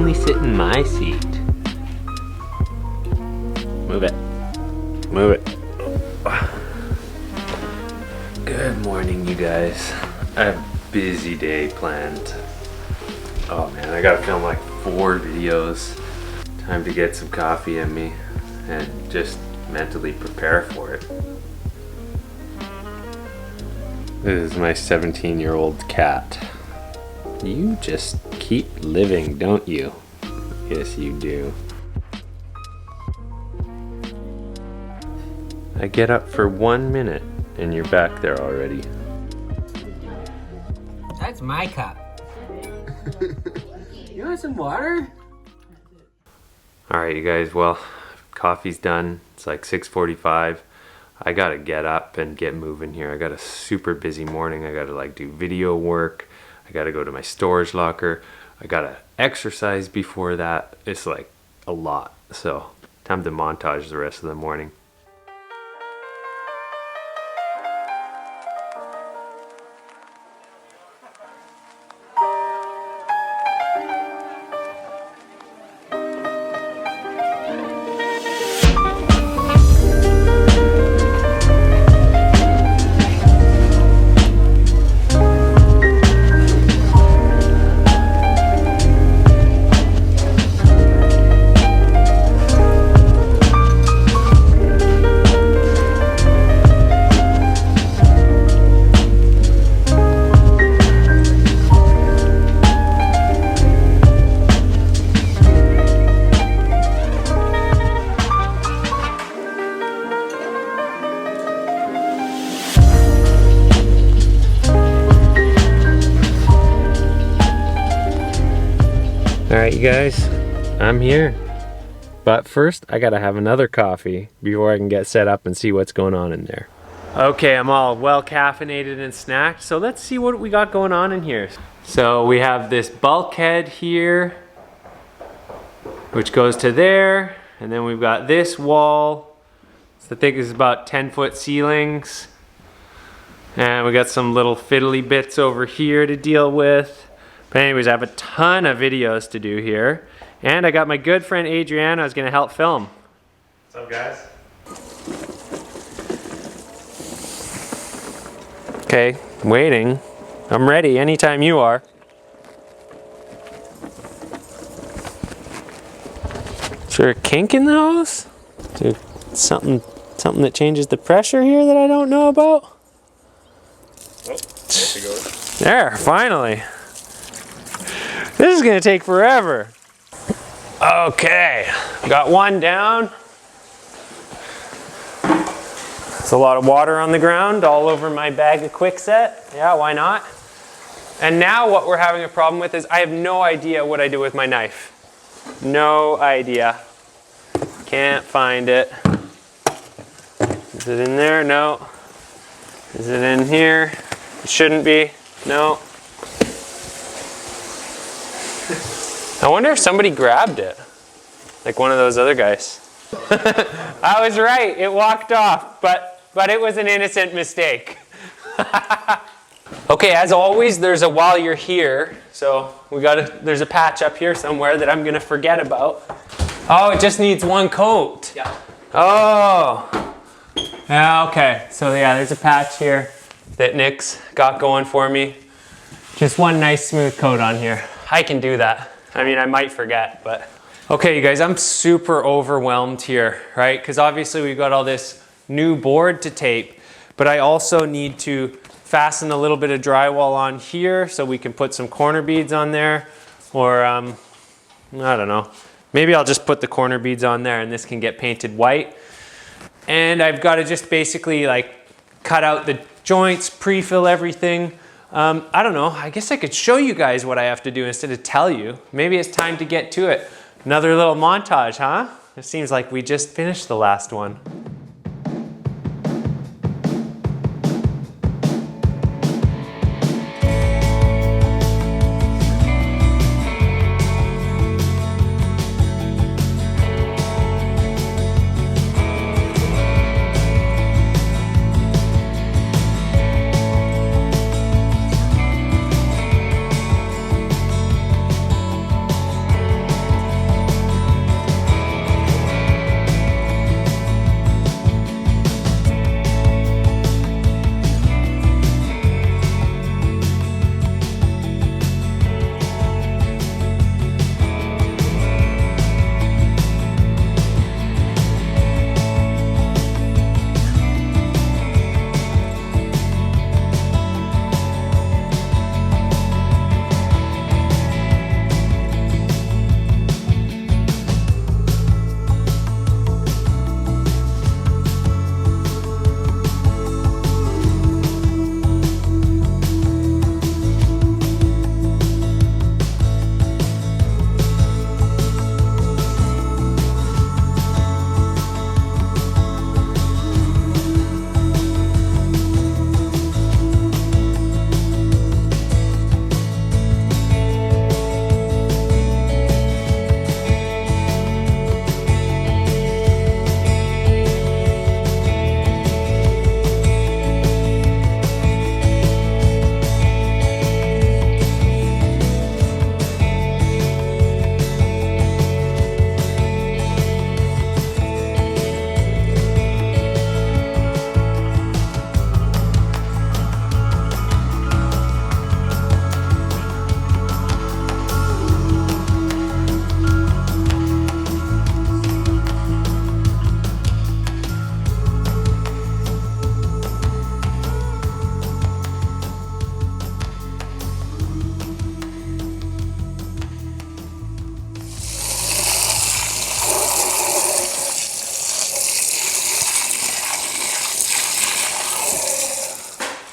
only sit in my seat. Move it. Move it. Good morning, you guys. I have a busy day planned. Oh man, I gotta film like 4 videos. Time to get some coffee in me and just mentally prepare for it. This is my 17-year-old cat. You just keep living, don't you? Yes, you do. I get up for 1 minute and you're back there already. That's my cup. You want some water? Alright, you guys, well, coffee's done. It's like 6:45. I gotta get up and get moving here. I got a super busy morning. I gotta like do video work. I gotta go to my storage locker. I gotta exercise before that. It's like a lot. So, time to montage the rest of the morning. Alright, you guys, I'm here. But first, I gotta have another coffee before I can get set up and see what's going on in there. Okay, I'm all well caffeinated and snacked, so let's see what we got going on in here. So we have this bulkhead here, which goes to there, and then we've got this wall. So I think this is about 10-foot ceilings. And we got some little fiddly bits over here to deal with. But anyways, I have a ton of videos to do here. And I got my good friend Adriano is gonna help film. What's up, guys? Okay, waiting. I'm ready anytime you are. Is there a kink in the hose? Is there something that changes the pressure here that I don't know about? Oh, there it goes. There, finally. This is gonna take forever. Okay, got one down. There's a lot of water on the ground all over my bag of Quickset. Yeah, why not? And now what we're having a problem with is I have no idea what I do with my knife. No idea. Can't find it. Is it in there? No. Is it in here? It shouldn't be. No. I wonder if somebody grabbed it. Like one of those other guys. I was right, it walked off, but it was an innocent mistake. Okay, as always, there's a while you're here. So there's a patch up here somewhere that I'm gonna forget about. Oh, it just needs one coat. Yeah. Oh. Yeah, okay. So yeah, there's a patch here that Nick's got going for me. Just one nice smooth coat on here. I can do that. I mean, I might forget, but. Okay, you guys, I'm super overwhelmed here, right? Because obviously we've got all this new board to tape, but I also need to fasten a little bit of drywall on here so we can put some corner beads on there. Or, I don't know. Maybe I'll just put the corner beads on there and this can get painted white. And I've got to just basically like cut out the joints, pre-fill everything. I don't know, I guess I could show you guys what I have to do instead of tell you. Maybe it's time to get to it. Another little montage, huh? It seems like we just finished the last one.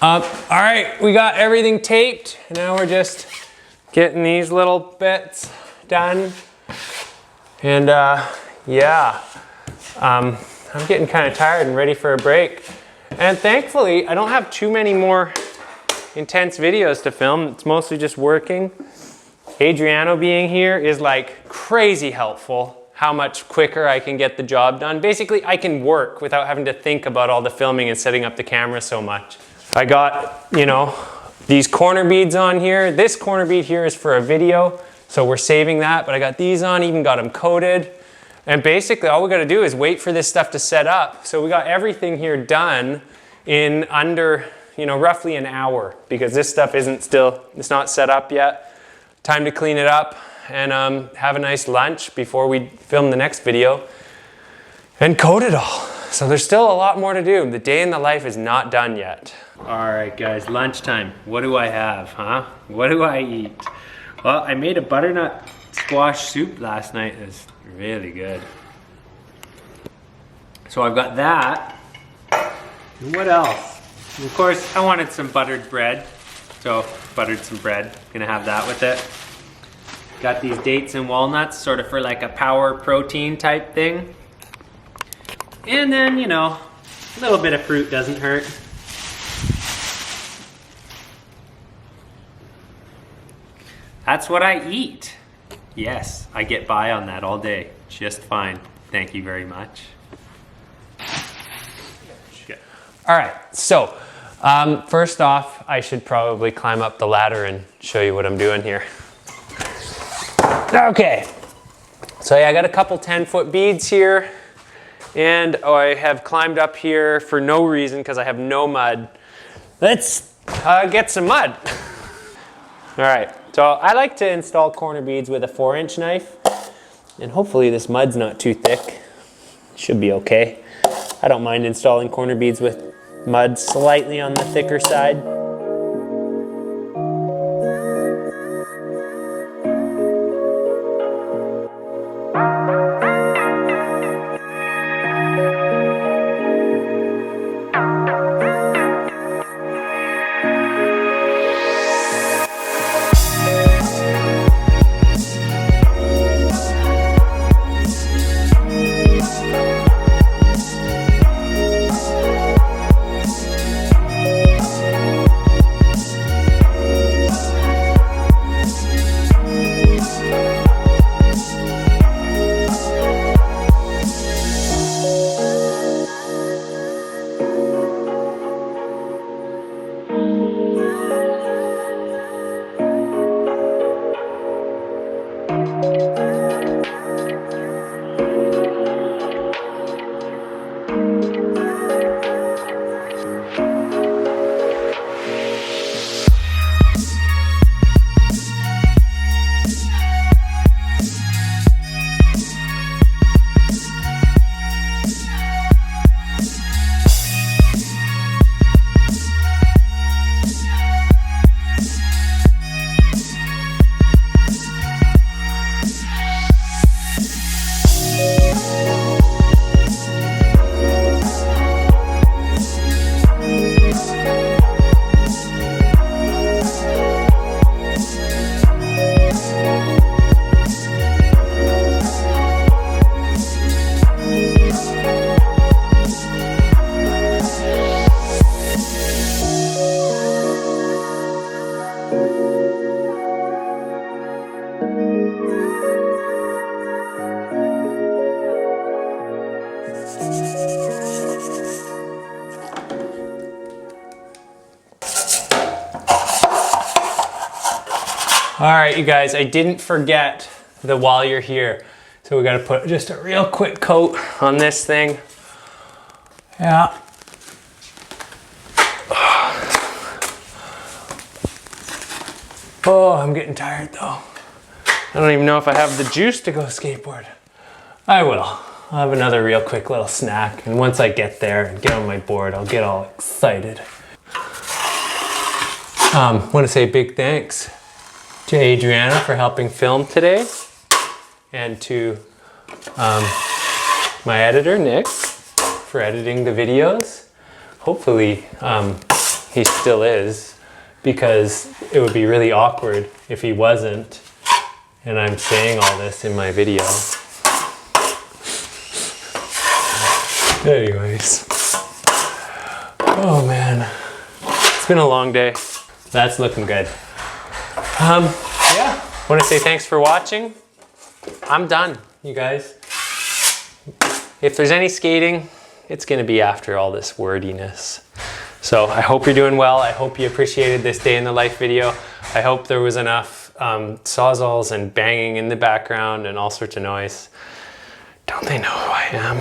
All right, we got everything taped. Now we're just getting these little bits done. And yeah, I'm getting kind of tired and ready for a break. And thankfully, I don't have too many more intense videos to film. It's mostly just working. Adriano being here is like crazy helpful. How much quicker I can get the job done. Basically, I can work without having to think about all the filming and setting up the camera so much. I got, you know, these corner beads on here. This corner bead here is for a video, so we're saving that, but I got these on, even got them coated. And basically all we gotta do is wait for this stuff to set up. So we got everything here done in under, you know, roughly an hour, because this stuff it's not set up yet. Time to clean it up and have a nice lunch before we film the next video and coat it all. So there's still a lot more to do. The day in the life is not done yet. All right, guys, lunchtime. What do I have, huh? What do I eat? Well, I made a butternut squash soup last night. It's really good. So I've got that. And what else? And of course, I wanted some buttered bread. So buttered some bread. Gonna have that with it. Got these dates and walnuts, sort of for like a power protein type thing. And then, you know, a little bit of fruit doesn't hurt. That's what I eat. Yes, I get by on that all day. Just fine. Thank you very much. All right, so first off, I should probably climb up the ladder and show you what I'm doing here. Okay, so yeah, I got a couple 10-foot beads here, and I have climbed up here for no reason because I have no mud. Let's get some mud. All right, so I like to install corner beads with a 4-inch knife, and hopefully this mud's not too thick. Should be okay. I don't mind installing corner beads with mud slightly on the thicker side. All right, you guys, I didn't forget the while you're here. So we gotta put just a real quick coat on this thing. Yeah. Oh, I'm getting tired though. I don't even know if I have the juice to go skateboard. I will. I'll have another real quick little snack. And once I get there and get on my board, I'll get all excited. Want to say big thanks to Adriano for helping film today, and to my editor, Nick, for editing the videos. Hopefully he still is, because it would be really awkward if he wasn't, and I'm saying all this in my video. Anyways. Oh man. It's been a long day. That's looking good. Yeah, I want to say thanks for watching. I'm done, you guys. If there's any skating, it's gonna be after all this wordiness. So I hope you're doing well. I hope you appreciated this day in the life video. I hope there was enough sawzalls and banging in the background and all sorts of noise. Don't they know who I am?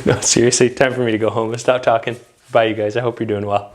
No, seriously, time for me to go home and stop talking. Bye, you guys. I hope you're doing well.